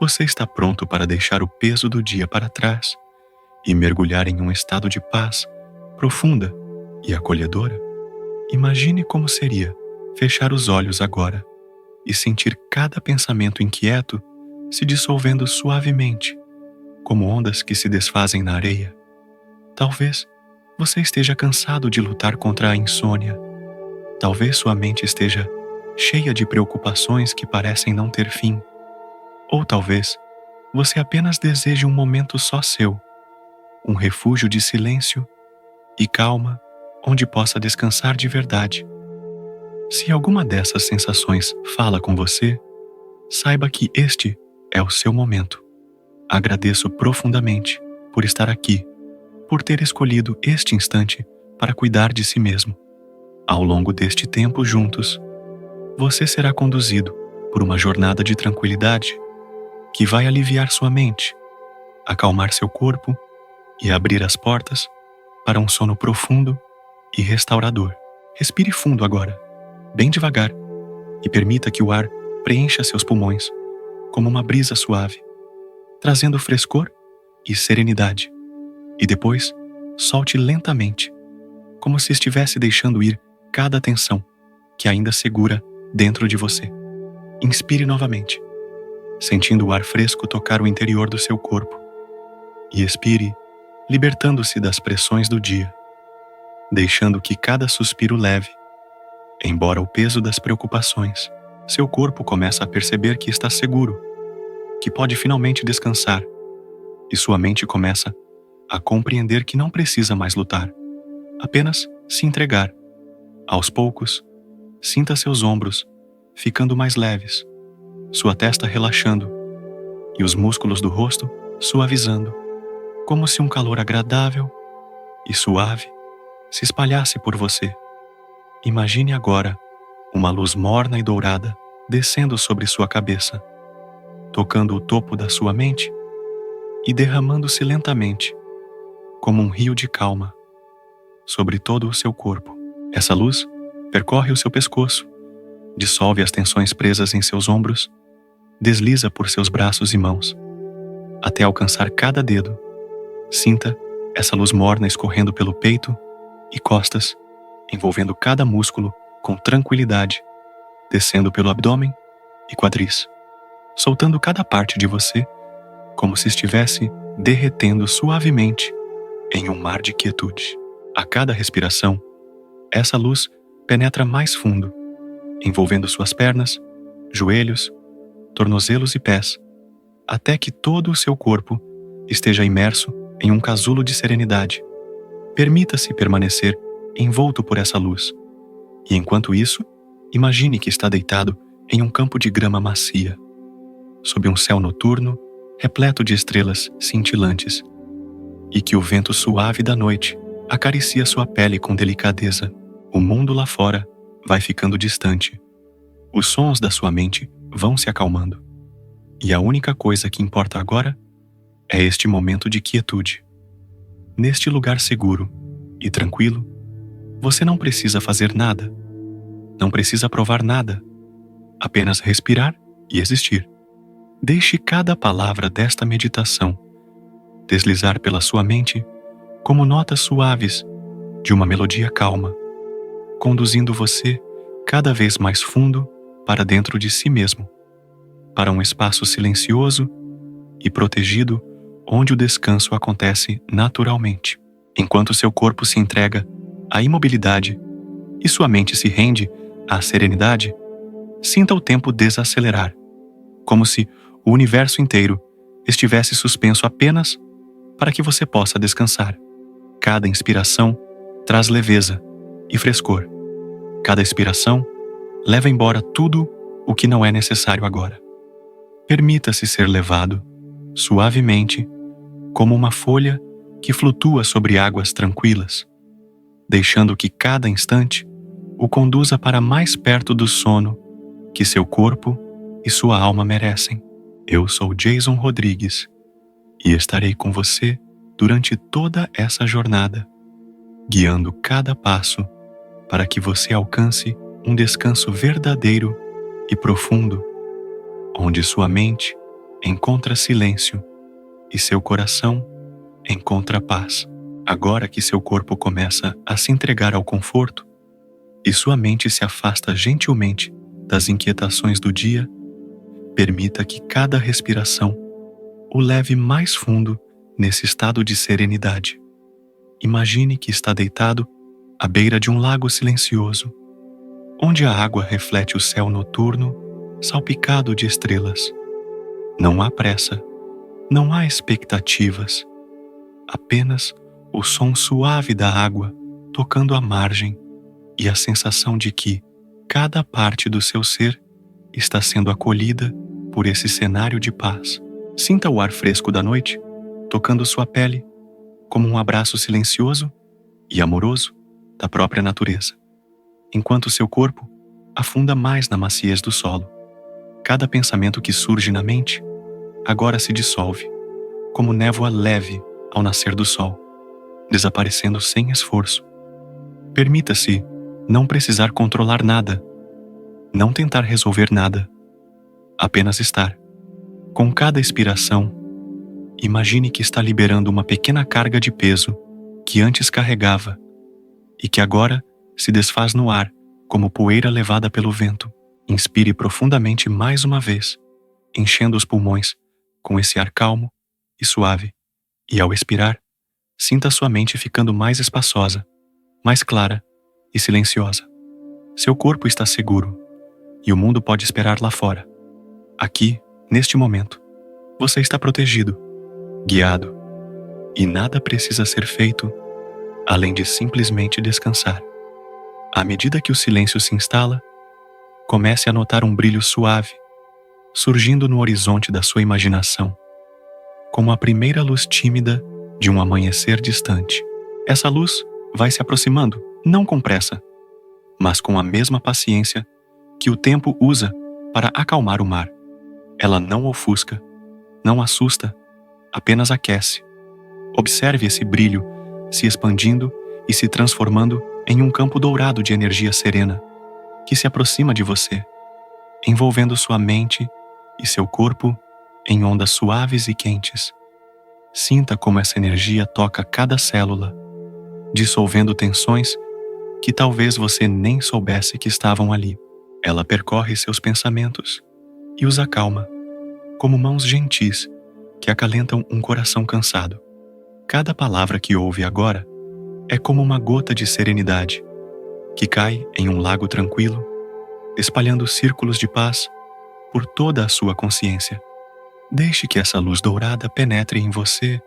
você está pronto para deixar o peso do dia para trás e mergulhar em um estado de paz profunda e acolhedora? Imagine como seria fechar os olhos agora e sentir cada pensamento inquieto se dissolvendo suavemente, como ondas que se desfazem na areia. Talvez você esteja cansado de lutar contra a insônia. Talvez sua mente esteja cheia de preocupações que parecem não ter fim. Ou talvez você apenas deseje um momento só seu, um refúgio de silêncio e calma onde possa descansar de verdade. Se alguma dessas sensações fala com você, saiba que este é o seu momento. Agradeço profundamente por estar aqui, por ter escolhido este instante para cuidar de si mesmo. Ao longo deste tempo juntos, você será conduzido por uma jornada de tranquilidade que vai aliviar sua mente, acalmar seu corpo e abrir as portas para um sono profundo e restaurador. Respire fundo agora, bem devagar, e permita que o ar preencha seus pulmões como uma brisa suave, trazendo frescor e serenidade. E depois, solte lentamente, como se estivesse deixando ir cada tensão que ainda segura dentro de você. Inspire novamente, sentindo o ar fresco tocar o interior do seu corpo. E expire, libertando-se das pressões do dia, deixando que cada suspiro leve, embora o peso das preocupações, seu corpo começa a perceber que está seguro, que pode finalmente descansar, e sua mente começa a compreender que não precisa mais lutar, apenas se entregar. Aos poucos, sinta seus ombros ficando mais leves, sua testa relaxando e os músculos do rosto suavizando, como se um calor agradável e suave se espalhasse por você. Imagine agora uma luz morna e dourada descendo sobre sua cabeça, tocando o topo da sua mente e derramando-se lentamente, como um rio de calma, sobre todo o seu corpo. Essa luz percorre o seu pescoço, dissolve as tensões presas em seus ombros, desliza por seus braços e mãos, até alcançar cada dedo. Sinta essa luz morna escorrendo pelo peito e costas, envolvendo cada músculo com tranquilidade, descendo pelo abdômen e quadris, soltando cada parte de você como se estivesse derretendo suavemente em um mar de quietude. A cada respiração, essa luz penetra mais fundo, envolvendo suas pernas, joelhos, tornozelos e pés, até que todo o seu corpo esteja imerso em um casulo de serenidade. Permita-se permanecer envolto por essa luz, e enquanto isso, imagine que está deitado em um campo de grama macia, sob um céu noturno repleto de estrelas cintilantes, e que o vento suave da noite acaricia sua pele com delicadeza. O mundo lá fora vai ficando distante. Os sons da sua mente vão se acalmando. E a única coisa que importa agora é este momento de quietude. Neste lugar seguro e tranquilo, você não precisa fazer nada. Não precisa provar nada. Apenas respirar e existir. Deixe cada palavra desta meditação deslizar pela sua mente como notas suaves de uma melodia calma, conduzindo você cada vez mais fundo para dentro de si mesmo, para um espaço silencioso e protegido onde o descanso acontece naturalmente. Enquanto seu corpo se entrega à imobilidade e sua mente se rende à serenidade, sinta o tempo desacelerar, como se o universo inteiro estivesse suspenso apenas para que você possa descansar. Cada inspiração traz leveza e frescor. Cada expiração leva embora tudo o que não é necessário agora. Permita-se ser levado, suavemente, como uma folha que flutua sobre águas tranquilas, deixando que cada instante o conduza para mais perto do sono que seu corpo e sua alma merecem. Eu sou Jason Rodrigues e estarei com você durante toda essa jornada, guiando cada passo para que você alcance um descanso verdadeiro e profundo, onde sua mente encontra silêncio e seu coração encontra paz. Agora que seu corpo começa a se entregar ao conforto e sua mente se afasta gentilmente das inquietações do dia, permita que cada respiração o leve mais fundo nesse estado de serenidade. Imagine que está deitado à beira de um lago silencioso, onde a água reflete o céu noturno salpicado de estrelas. Não há pressa, não há expectativas, apenas o som suave da água tocando a margem e a sensação de que cada parte do seu ser está sendo acolhida por esse cenário de paz. Sinta o ar fresco da noite tocando sua pele como um abraço silencioso e amoroso da própria natureza, enquanto seu corpo afunda mais na maciez do solo. Cada pensamento que surge na mente agora se dissolve, como névoa leve ao nascer do sol, desaparecendo sem esforço. Permita-se não precisar controlar nada, não tentar resolver nada, apenas estar. Com cada expiração, imagine que está liberando uma pequena carga de peso que antes carregava e que agora se desfaz no ar como poeira levada pelo vento. Inspire profundamente mais uma vez, enchendo os pulmões com esse ar calmo e suave, e ao expirar, sinta sua mente ficando mais espaçosa, mais clara e silenciosa. Seu corpo está seguro e o mundo pode esperar lá fora. Aqui, neste momento, você está protegido, guiado, e nada precisa ser feito além de simplesmente descansar. À medida que o silêncio se instala, comece a notar um brilho suave surgindo no horizonte da sua imaginação, como a primeira luz tímida de um amanhecer distante. Essa luz vai se aproximando, não com pressa, mas com a mesma paciência que o tempo usa para acalmar o mar. Ela não ofusca, não assusta, apenas aquece. Observe esse brilho se expandindo e se transformando em um campo dourado de energia serena que se aproxima de você, envolvendo sua mente e seu corpo em ondas suaves e quentes. Sinta como essa energia toca cada célula, dissolvendo tensões que talvez você nem soubesse que estavam ali. Ela percorre seus pensamentos e os acalma, como mãos gentis que acalentam um coração cansado. Cada palavra que ouve agora é como uma gota de serenidade que cai em um lago tranquilo, espalhando círculos de paz por toda a sua consciência. Deixe que essa luz dourada penetre em você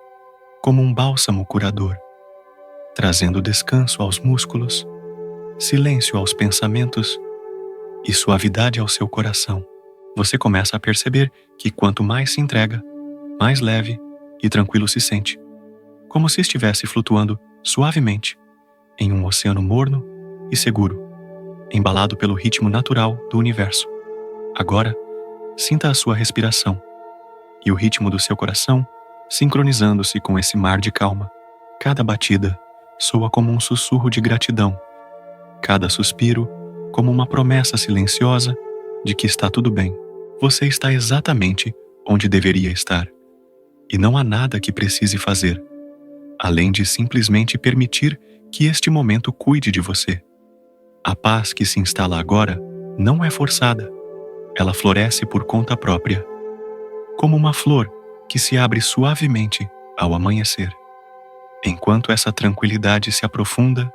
como um bálsamo curador, trazendo descanso aos músculos, silêncio aos pensamentos e suavidade ao seu coração. Você começa a perceber que quanto mais se entrega, mais leve e tranquilo se sente, como se estivesse flutuando suavemente em um oceano morno e seguro, embalado pelo ritmo natural do universo. Agora, sinta a sua respiração e o ritmo do seu coração sincronizando-se com esse mar de calma. Cada batida soa como um sussurro de gratidão, cada suspiro como uma promessa silenciosa de que está tudo bem. Você está exatamente onde deveria estar, e não há nada que precise fazer, além de simplesmente permitir que este momento cuide de você. A paz que se instala agora não é forçada, ela floresce por conta própria, como uma flor que se abre suavemente ao amanhecer. Enquanto essa tranquilidade se aprofunda,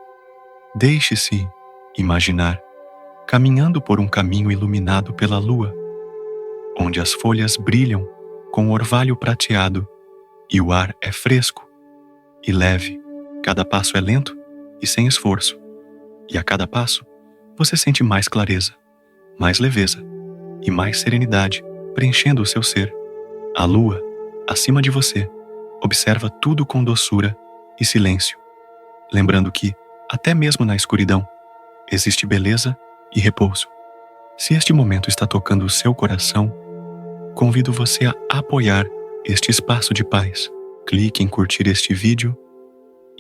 deixe-se imaginar caminhando por um caminho iluminado pela lua, onde as folhas brilham com orvalho prateado e o ar é fresco e leve. Cada passo é lento e sem esforço, e a cada passo você sente mais clareza, mais leveza e mais serenidade preenchendo o seu ser. A lua, acima de você, observa tudo com doçura e silêncio, lembrando que, até mesmo na escuridão, existe beleza e repouso. Se este momento está tocando o seu coração, convido você a apoiar este espaço de paz. Clique em curtir este vídeo,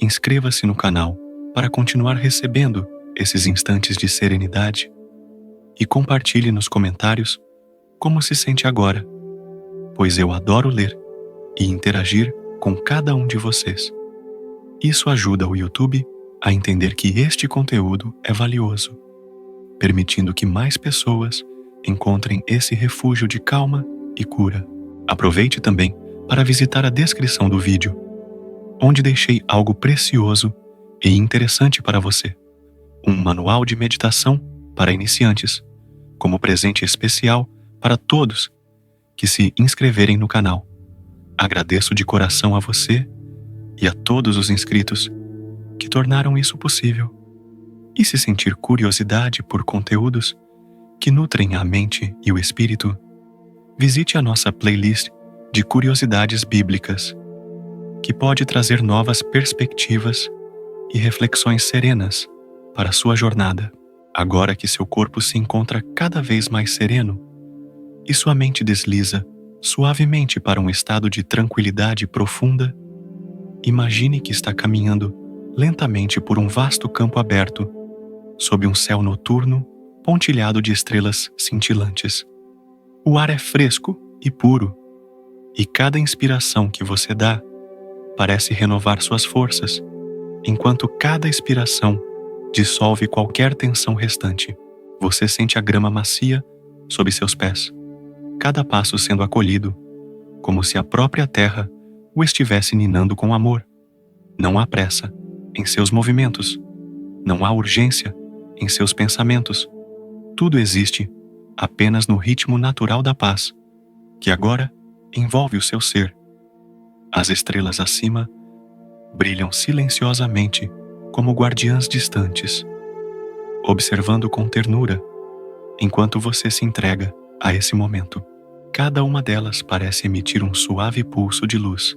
inscreva-se no canal para continuar recebendo esses instantes de serenidade e compartilhe nos comentários como se sente agora, pois eu adoro ler e interagir com cada um de vocês. Isso ajuda o YouTube a entender que este conteúdo é valioso, permitindo que mais pessoas encontrem esse refúgio de calma e cura. Aproveite também para visitar a descrição do vídeo, onde deixei algo precioso e interessante para você. Um manual de meditação para iniciantes, como presente especial para todos que se inscreverem no canal. Agradeço de coração a você e a todos os inscritos que tornaram isso possível. E se sentir curiosidade por conteúdos que nutrem a mente e o espírito, visite a nossa playlist de curiosidades bíblicas, que pode trazer novas perspectivas e reflexões serenas para a sua jornada. Agora que seu corpo se encontra cada vez mais sereno e sua mente desliza suavemente para um estado de tranquilidade profunda, imagine que está caminhando lentamente por um vasto campo aberto, sob um céu noturno pontilhado de estrelas cintilantes. O ar é fresco e puro, e cada inspiração que você dá parece renovar suas forças, enquanto cada expiração dissolve qualquer tensão restante. Você sente a grama macia sob seus pés, cada passo sendo acolhido, como se a própria terra o estivesse ninando com amor. Não há pressa em seus movimentos, não há urgência em seus pensamentos. Tudo existe apenas no ritmo natural da paz, que agora envolve o seu ser. As estrelas acima brilham silenciosamente como guardiãs distantes, observando com ternura enquanto você se entrega a esse momento. Cada uma delas parece emitir um suave pulso de luz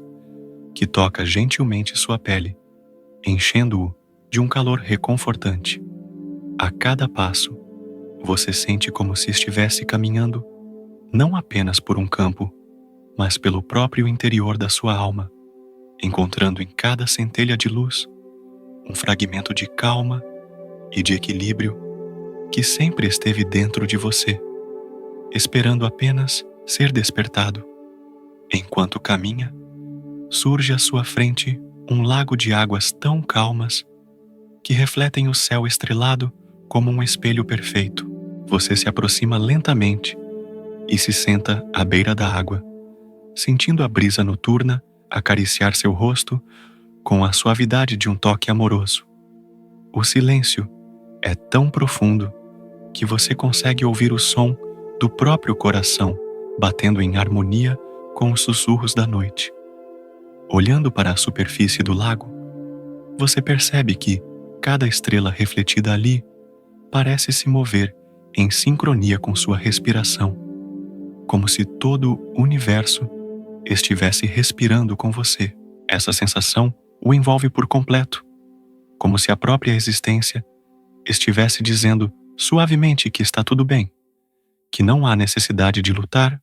que toca gentilmente sua pele, enchendo-o de um calor reconfortante. A cada passo, você sente como se estivesse caminhando não apenas por um campo, mas pelo próprio interior da sua alma, encontrando em cada centelha de luz um fragmento de calma e de equilíbrio que sempre esteve dentro de você, esperando apenas ser despertado. Enquanto caminha, surge à sua frente um lago de águas tão calmas que refletem o céu estrelado como um espelho perfeito. Você se aproxima lentamente e se senta à beira da água, sentindo a brisa noturna acariciar seu rosto com a suavidade de um toque amoroso. O silêncio é tão profundo que você consegue ouvir o som do próprio coração batendo em harmonia com os sussurros da noite. Olhando para a superfície do lago, você percebe que cada estrela refletida ali parece se mover em sincronia com sua respiração, como se todo o universo estivesse respirando com você. Essa sensação o envolve por completo, como se a própria existência estivesse dizendo suavemente que está tudo bem, que não há necessidade de lutar,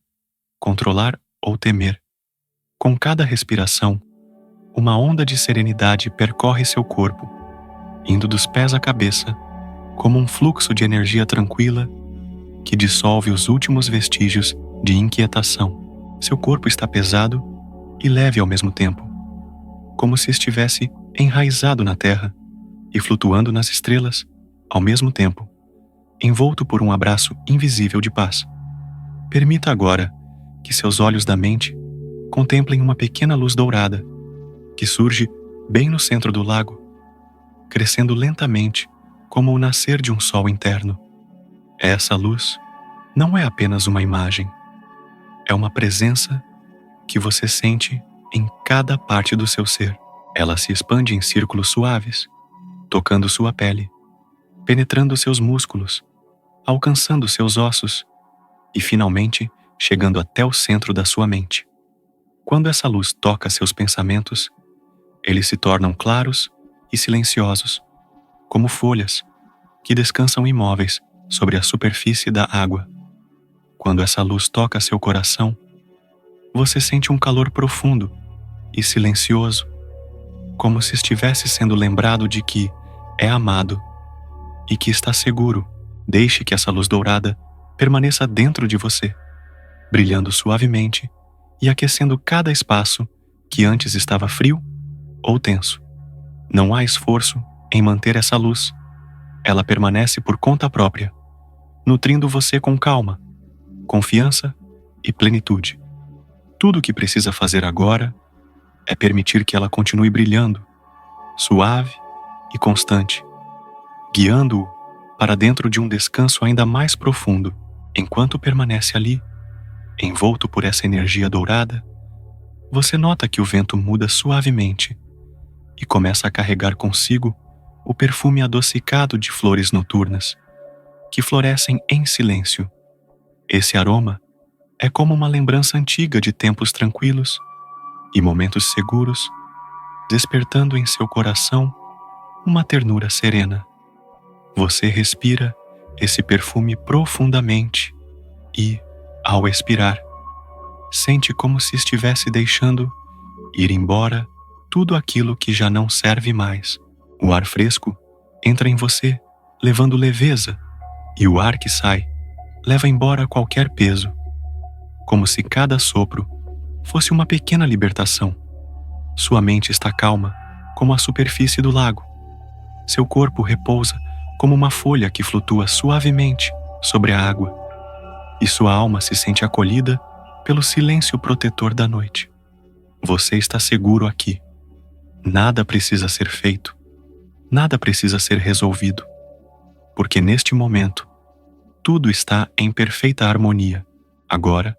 controlar ou temer. Com cada respiração, uma onda de serenidade percorre seu corpo, indo dos pés à cabeça, como um fluxo de energia tranquila que dissolve os últimos vestígios de inquietação. Seu corpo está pesado e leve ao mesmo tempo, como se estivesse enraizado na terra e flutuando nas estrelas ao mesmo tempo, envolto por um abraço invisível de paz. Permita agora que seus olhos da mente contemplem uma pequena luz dourada que surge bem no centro do lago, crescendo lentamente como o nascer de um sol interno. Essa luz não é apenas uma imagem, é uma presença que você sente em cada parte do seu ser. Ela se expande em círculos suaves, tocando sua pele, penetrando seus músculos, alcançando seus ossos e finalmente chegando até o centro da sua mente. Quando essa luz toca seus pensamentos, eles se tornam claros e silenciosos, como folhas que descansam imóveis sobre a superfície da água. Quando essa luz toca seu coração, você sente um calor profundo e silencioso, como se estivesse sendo lembrado de que é amado e que está seguro. Deixe que essa luz dourada permaneça dentro de você, brilhando suavemente e aquecendo cada espaço que antes estava frio ou tenso. Não há esforço em manter essa luz. Ela permanece por conta própria, nutrindo você com calma, confiança e plenitude. Tudo o que precisa fazer agora é permitir que ela continue brilhando, suave e constante, guiando-o para dentro de um descanso ainda mais profundo. Enquanto permanece ali, envolto por essa energia dourada, você nota que o vento muda suavemente e começa a carregar consigo o perfume adocicado de flores noturnas que florescem em silêncio. Esse aroma é como uma lembrança antiga de tempos tranquilos e momentos seguros, despertando em seu coração uma ternura serena. Você respira esse perfume profundamente e, ao expirar, sente como se estivesse deixando ir embora tudo aquilo que já não serve mais. O ar fresco entra em você, levando leveza, e o ar que sai leva embora qualquer peso, como se cada sopro fosse uma pequena libertação. Sua mente está calma, como a superfície do lago. Seu corpo repousa como uma folha que flutua suavemente sobre a água, e sua alma se sente acolhida pelo silêncio protetor da noite. Você está seguro aqui. Nada precisa ser feito. Nada precisa ser resolvido, porque neste momento, tudo está em perfeita harmonia. Agora,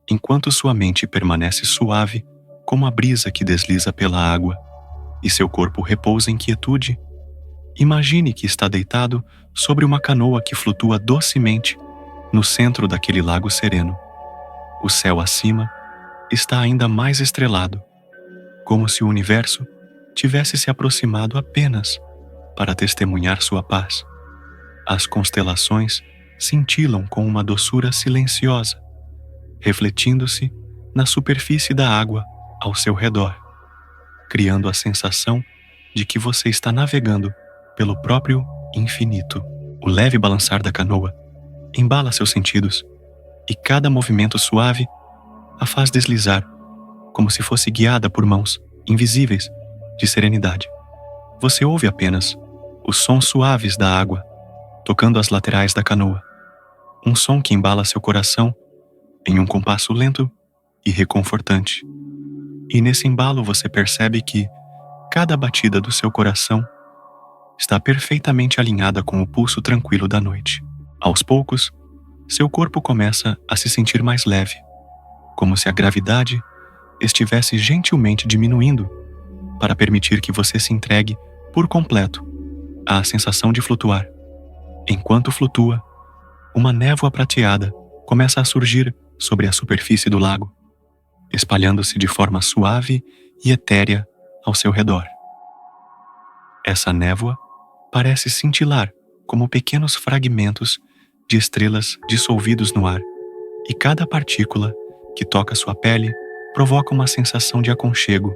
enquanto sua mente permanece suave como a brisa que desliza pela água e seu corpo repousa em quietude, imagine que está deitado sobre uma canoa que flutua docemente no centro daquele lago sereno. O céu acima está ainda mais estrelado, como se o universo tivesse se aproximado apenas para testemunhar sua paz. As constelações cintilam com uma doçura silenciosa, refletindo-se na superfície da água ao seu redor, criando a sensação de que você está navegando pelo próprio infinito. O leve balançar da canoa embala seus sentidos, e cada movimento suave a faz deslizar, como se fosse guiada por mãos invisíveis de serenidade. Você ouve apenas os sons suaves da água tocando as laterais da canoa, um som que embala seu coração em um compasso lento e reconfortante. E nesse embalo você percebe que cada batida do seu coração está perfeitamente alinhada com o pulso tranquilo da noite. Aos poucos, seu corpo começa a se sentir mais leve, como se a gravidade estivesse gentilmente diminuindo para permitir que você se entregue por completo à sensação de flutuar. Enquanto flutua, uma névoa prateada começa a surgir sobre a superfície do lago, espalhando-se de forma suave e etérea ao seu redor. Essa névoa parece cintilar como pequenos fragmentos de estrelas dissolvidos no ar, e cada partícula que toca sua pele provoca uma sensação de aconchego,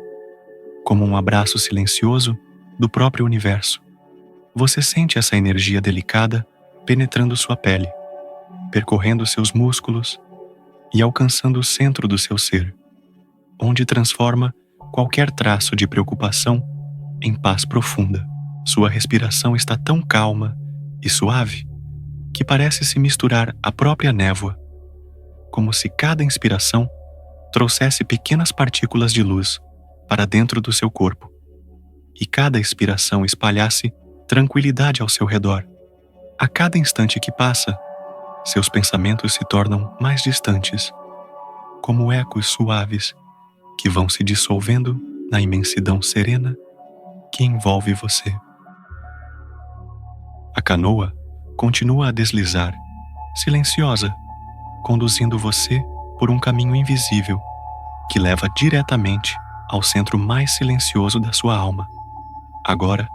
como um abraço silencioso do próprio universo. Você sente essa energia delicada penetrando sua pele, percorrendo seus músculos e alcançando o centro do seu ser, onde transforma qualquer traço de preocupação em paz profunda. Sua respiração está tão calma e suave que parece se misturar à própria névoa, como se cada inspiração trouxesse pequenas partículas de luz para dentro do seu corpo, e cada expiração espalhasse tranquilidade ao seu redor. A cada instante que passa, seus pensamentos se tornam mais distantes, como ecos suaves que vão se dissolvendo na imensidão serena que envolve você. A canoa continua a deslizar, silenciosa, conduzindo você por um caminho invisível que leva diretamente ao centro mais silencioso da sua alma. Agora,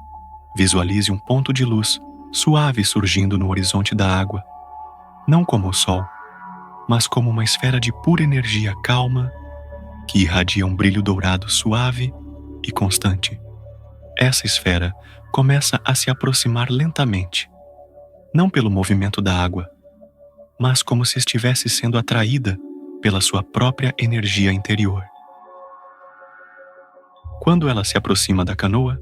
visualize um ponto de luz suave surgindo no horizonte da água, não como o sol, mas como uma esfera de pura energia calma que irradia um brilho dourado suave e constante. Essa esfera começa a se aproximar lentamente, não pelo movimento da água, mas como se estivesse sendo atraída pela sua própria energia interior. Quando ela se aproxima da canoa,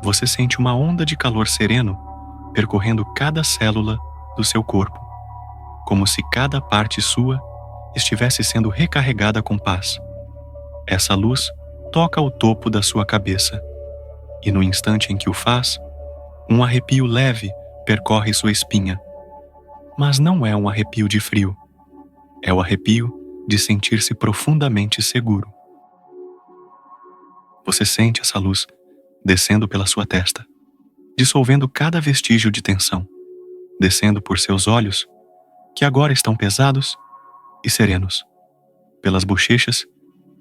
você sente uma onda de calor sereno percorrendo cada célula do seu corpo, como se cada parte sua estivesse sendo recarregada com paz. Essa luz toca o topo da sua cabeça, e no instante em que o faz, um arrepio leve percorre sua espinha. Mas não é um arrepio de frio, é o arrepio de sentir-se profundamente seguro. Você sente essa luz descendo pela sua testa, dissolvendo cada vestígio de tensão, descendo por seus olhos, que agora estão pesados e serenos, pelas bochechas,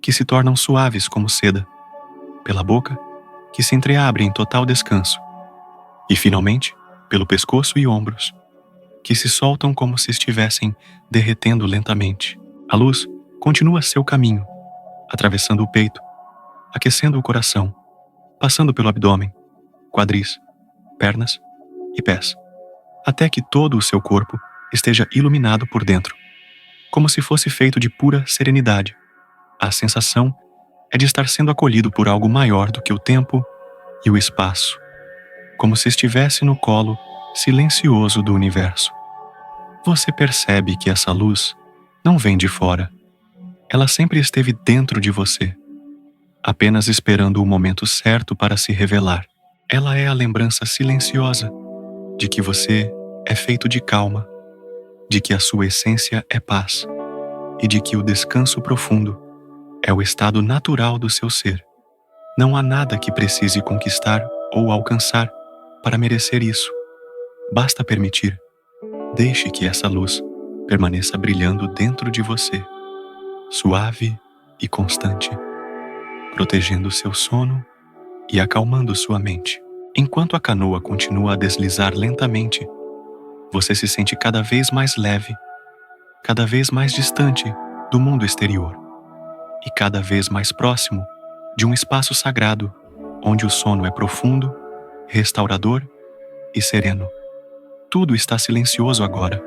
que se tornam suaves como seda, pela boca, que se entreabre em total descanso, e finalmente, pelo pescoço e ombros, que se soltam como se estivessem derretendo lentamente. A luz continua seu caminho, atravessando o peito, aquecendo o coração, passando pelo abdômen, quadris, pernas e pés, até que todo o seu corpo esteja iluminado por dentro, como se fosse feito de pura serenidade. A sensação é de estar sendo acolhido por algo maior do que o tempo e o espaço, como se estivesse no colo silencioso do universo. Você percebe que essa luz não vem de fora. Ela sempre esteve dentro de você, apenas esperando o momento certo para se revelar. Ela é a lembrança silenciosa de que você é feito de calma, de que a sua essência é paz e de que o descanso profundo é o estado natural do seu ser. Não há nada que precise conquistar ou alcançar para merecer isso. Basta permitir. Deixe que essa luz permaneça brilhando dentro de você, suave e constante, protegendo seu sono e acalmando sua mente. Enquanto a canoa continua a deslizar lentamente, você se sente cada vez mais leve, cada vez mais distante do mundo exterior e cada vez mais próximo de um espaço sagrado onde o sono é profundo, restaurador e sereno. Tudo está silencioso agora.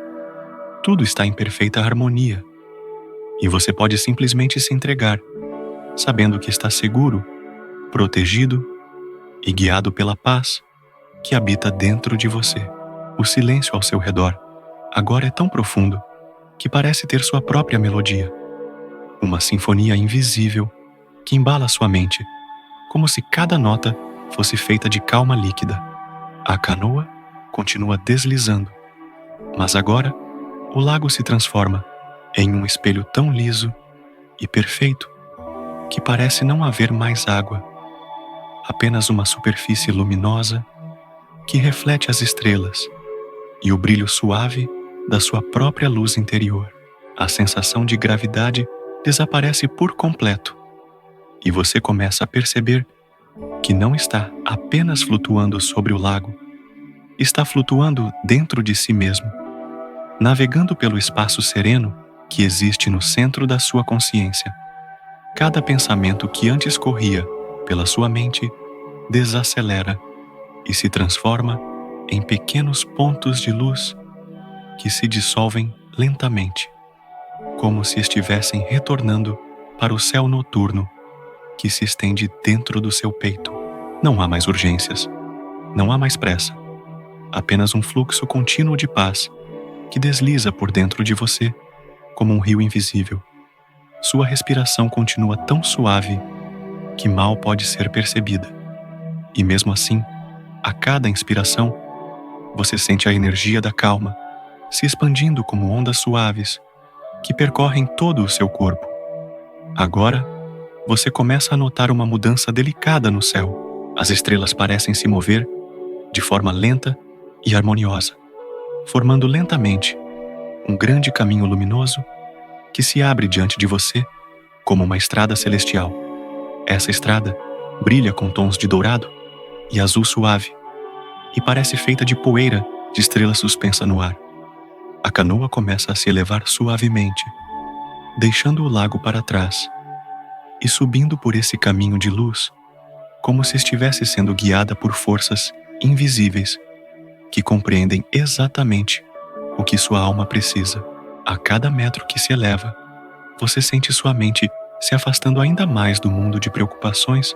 Tudo está em perfeita harmonia. E você pode simplesmente se entregar, sabendo que está seguro, protegido e guiado pela paz que habita dentro de você. O silêncio ao seu redor agora é tão profundo que parece ter sua própria melodia. Uma sinfonia invisível que embala sua mente, como se cada nota fosse feita de calma líquida. A canoa continua deslizando, mas agora o lago se transforma em um espelho tão liso e perfeito que parece não haver mais água, apenas uma superfície luminosa que reflete as estrelas e o brilho suave da sua própria luz interior. A sensação de gravidade desaparece por completo e você começa a perceber que não está apenas flutuando sobre o lago, está flutuando dentro de si mesmo, navegando pelo espaço sereno que existe no centro da sua consciência. Cada pensamento que antes corria pela sua mente desacelera e se transforma em pequenos pontos de luz que se dissolvem lentamente, como se estivessem retornando para o céu noturno que se estende dentro do seu peito. Não há mais urgências, não há mais pressa, apenas um fluxo contínuo de paz que desliza por dentro de você como um rio invisível. Sua respiração continua tão suave que mal pode ser percebida. E mesmo assim, a cada inspiração, você sente a energia da calma se expandindo como ondas suaves que percorrem todo o seu corpo. Agora, você começa a notar uma mudança delicada no céu. As estrelas parecem se mover de forma lenta e harmoniosa, formando lentamente um grande caminho luminoso que se abre diante de você como uma estrada celestial. Essa estrada brilha com tons de dourado e azul suave e parece feita de poeira de estrela suspensa no ar. A canoa começa a se elevar suavemente, deixando o lago para trás e subindo por esse caminho de luz, como se estivesse sendo guiada por forças invisíveis que compreendem exatamente o que sua alma precisa. A cada metro que se eleva, você sente sua mente se afastando ainda mais do mundo de preocupações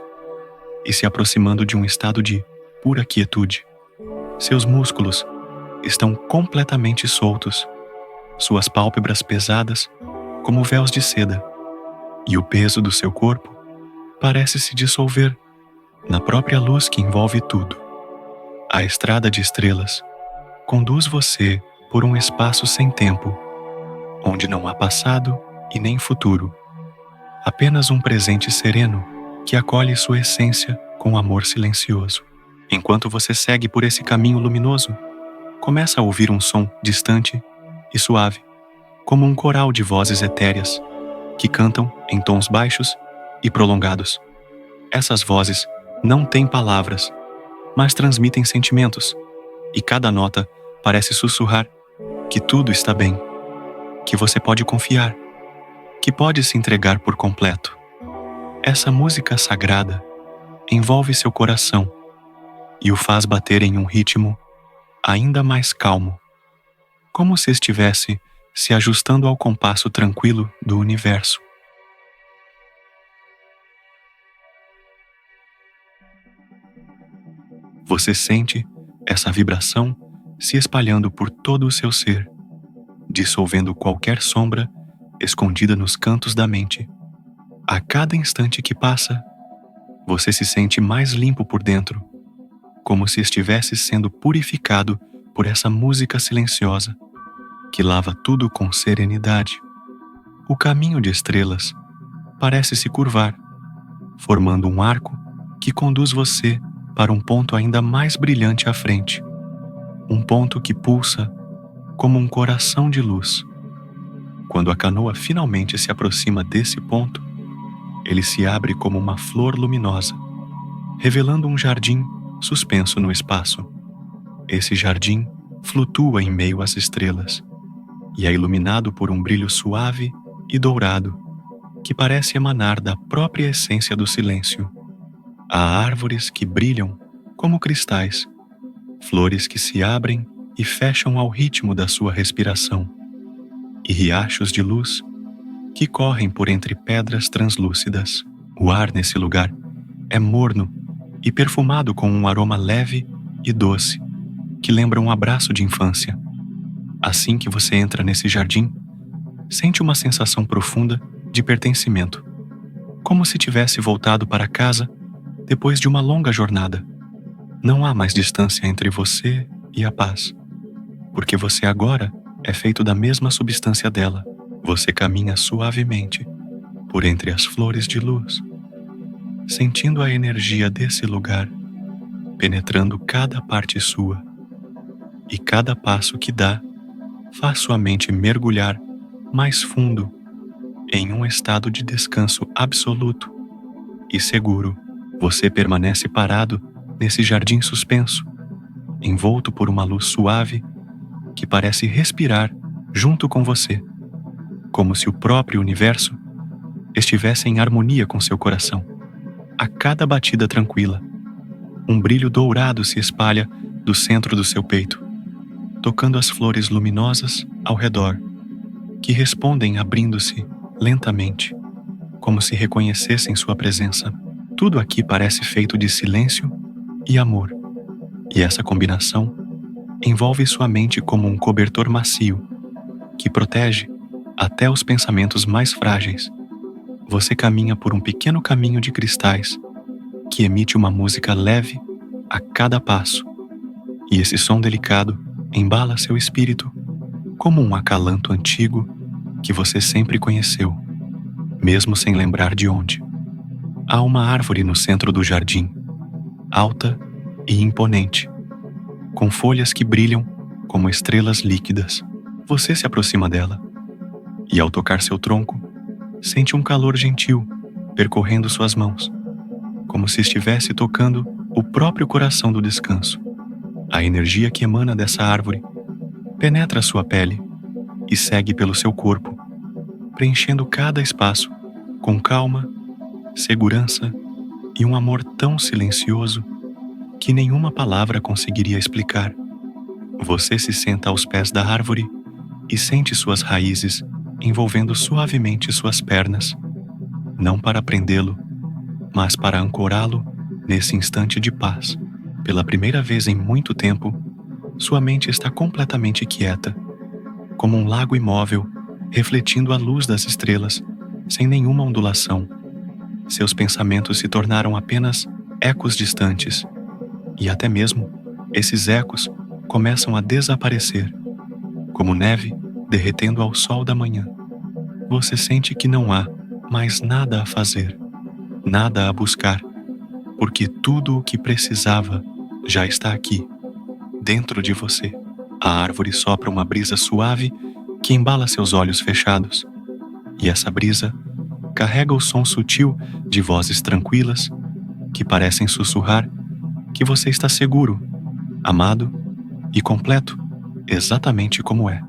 e se aproximando de um estado de pura quietude. Seus músculos estão completamente soltos, suas pálpebras pesadas como véus de seda, e o peso do seu corpo parece se dissolver na própria luz que envolve tudo. A estrada de estrelas conduz você por um espaço sem tempo, onde não há passado e nem futuro, apenas um presente sereno que acolhe sua essência com amor silencioso. Enquanto você segue por esse caminho luminoso, começa a ouvir um som distante e suave, como um coral de vozes etéreas que cantam em tons baixos e prolongados. Essas vozes não têm palavras, mas transmitem sentimentos, e cada nota parece sussurrar que tudo está bem, que você pode confiar, que pode se entregar por completo. Essa música sagrada envolve seu coração e o faz bater em um ritmo ainda mais calmo, como se estivesse se ajustando ao compasso tranquilo do universo. Você sente essa vibração se espalhando por todo o seu ser, dissolvendo qualquer sombra escondida nos cantos da mente. A cada instante que passa, você se sente mais limpo por dentro, como se estivesse sendo purificado por essa música silenciosa que lava tudo com serenidade. O caminho de estrelas parece se curvar, formando um arco que conduz você para um ponto ainda mais brilhante à frente, um ponto que pulsa como um coração de luz. Quando a canoa finalmente se aproxima desse ponto, ele se abre como uma flor luminosa, revelando um jardim suspenso no espaço. Esse jardim flutua em meio às estrelas e é iluminado por um brilho suave e dourado que parece emanar da própria essência do silêncio. Há árvores que brilham como cristais, flores que se abrem e fecham ao ritmo da sua respiração, e riachos de luz que correm por entre pedras translúcidas. O ar nesse lugar é morno e perfumado com um aroma leve e doce, que lembra um abraço de infância. Assim que você entra nesse jardim, sente uma sensação profunda de pertencimento, como se tivesse voltado para casa depois de uma longa jornada. Não há mais distância entre você e a paz, porque você agora é feito da mesma substância dela. Você caminha suavemente por entre as flores de luz, sentindo a energia desse lugar penetrando cada parte sua, e cada passo que dá faz sua mente mergulhar mais fundo em um estado de descanso absoluto e seguro. Você permanece parado nesse jardim suspenso, envolto por uma luz suave que parece respirar junto com você, como se o próprio universo estivesse em harmonia com seu coração. A cada batida tranquila, um brilho dourado se espalha do centro do seu peito, tocando as flores luminosas ao redor, que respondem abrindo-se lentamente, como se reconhecessem sua presença. Tudo aqui parece feito de silêncio e amor, e essa combinação envolve sua mente como um cobertor macio, que protege até os pensamentos mais frágeis. Você caminha por um pequeno caminho de cristais que emite uma música leve a cada passo, e esse som delicado embala seu espírito como um acalanto antigo que você sempre conheceu, mesmo sem lembrar de onde. Há uma árvore no centro do jardim, alta e imponente, com folhas que brilham como estrelas líquidas. Você se aproxima dela e, ao tocar seu tronco, sente um calor gentil percorrendo suas mãos, como se estivesse tocando o próprio coração do descanso. A energia que emana dessa árvore penetra sua pele e segue pelo seu corpo, preenchendo cada espaço com calma, segurança e um amor tão silencioso que nenhuma palavra conseguiria explicar. Você se senta aos pés da árvore e sente suas raízes envolvendo suavemente suas pernas, não para prendê-lo, mas para ancorá-lo nesse instante de paz. Pela primeira vez em muito tempo, sua mente está completamente quieta, como um lago imóvel, refletindo a luz das estrelas, sem nenhuma ondulação. Seus pensamentos se tornaram apenas ecos distantes, e até mesmo esses ecos começam a desaparecer, como neve derretendo ao sol da manhã. Você sente que não há mais nada a fazer, nada a buscar, porque tudo o que precisava já está aqui, dentro de você. A árvore sopra uma brisa suave que embala seus olhos fechados, e essa brisa carrega o som sutil de vozes tranquilas que parecem sussurrar que você está seguro, amado e completo, exatamente como é.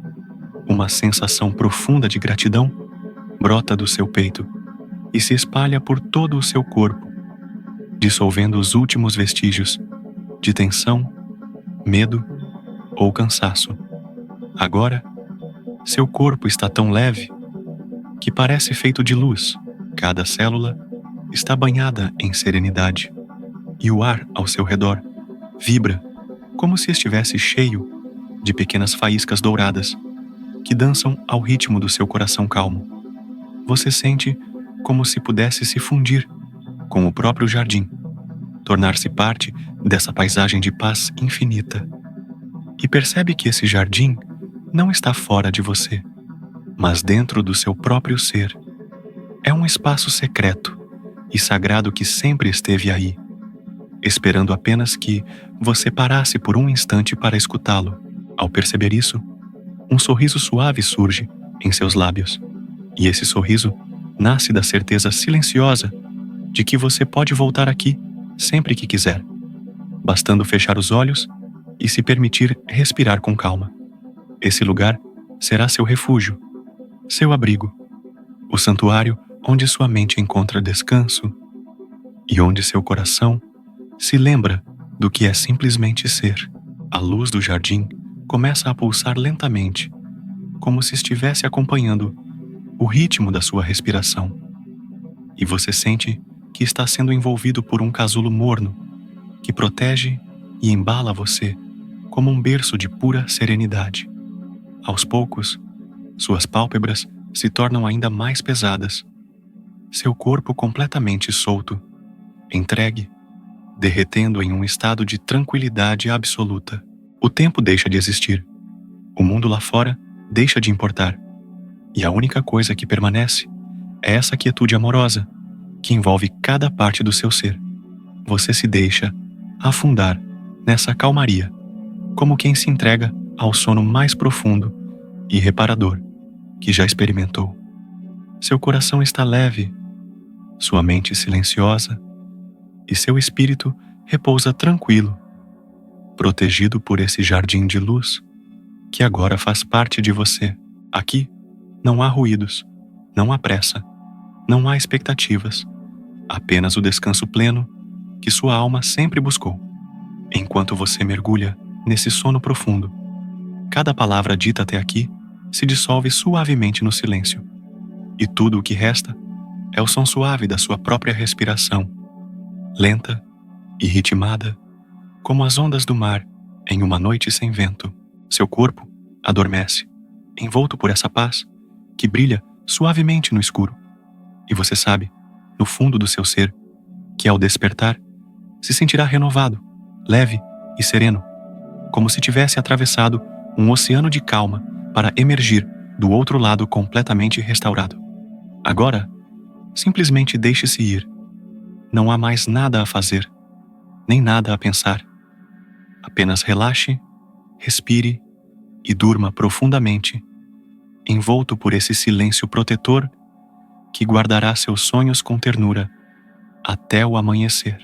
Uma sensação profunda de gratidão brota do seu peito e se espalha por todo o seu corpo, dissolvendo os últimos vestígios de tensão, medo ou cansaço. Agora, seu corpo está tão leve que parece feito de luz. Cada célula está banhada em serenidade, e o ar ao seu redor vibra como se estivesse cheio de pequenas faíscas douradas que dançam ao ritmo do seu coração calmo. Você sente como se pudesse se fundir com o próprio jardim, tornar-se parte dessa paisagem de paz infinita. E percebe que esse jardim não está fora de você, mas dentro do seu próprio ser. É um espaço secreto e sagrado que sempre esteve aí, esperando apenas que você parasse por um instante para escutá-lo. Ao perceber isso, um sorriso suave surge em seus lábios, e esse sorriso nasce da certeza silenciosa de que você pode voltar aqui sempre que quiser, bastando fechar os olhos e se permitir respirar com calma. Esse lugar será seu refúgio, seu abrigo, o santuário onde sua mente encontra descanso e onde seu coração se lembra do que é simplesmente ser. A luz do jardim começa a pulsar lentamente, como se estivesse acompanhando o ritmo da sua respiração. E você sente que está sendo envolvido por um casulo morno que protege e embala você como um berço de pura serenidade. Aos poucos, suas pálpebras se tornam ainda mais pesadas, seu corpo completamente solto, entregue, derretendo em um estado de tranquilidade absoluta. O tempo deixa de existir, o mundo lá fora deixa de importar, e a única coisa que permanece é essa quietude amorosa que envolve cada parte do seu ser. Você se deixa afundar nessa calmaria, como quem se entrega ao sono mais profundo e reparador que já experimentou. Seu coração está leve, sua mente silenciosa e seu espírito repousa tranquilo, protegido por esse jardim de luz que agora faz parte de você. Aqui não há ruídos, não há pressa, não há expectativas, apenas o descanso pleno que sua alma sempre buscou. Enquanto você mergulha nesse sono profundo, cada palavra dita até aqui se dissolve suavemente no silêncio, e tudo o que resta é o som suave da sua própria respiração, lenta e ritmada, como as ondas do mar em uma noite sem vento. Seu corpo adormece, envolto por essa paz que brilha suavemente no escuro. E você sabe, no fundo do seu ser, que ao despertar, se sentirá renovado, leve e sereno, como se tivesse atravessado um oceano de calma para emergir do outro lado completamente restaurado. Agora, simplesmente deixe-se ir. Não há mais nada a fazer, nem nada a pensar. Apenas relaxe, respire e durma profundamente, envolto por esse silêncio protetor que guardará seus sonhos com ternura até o amanhecer.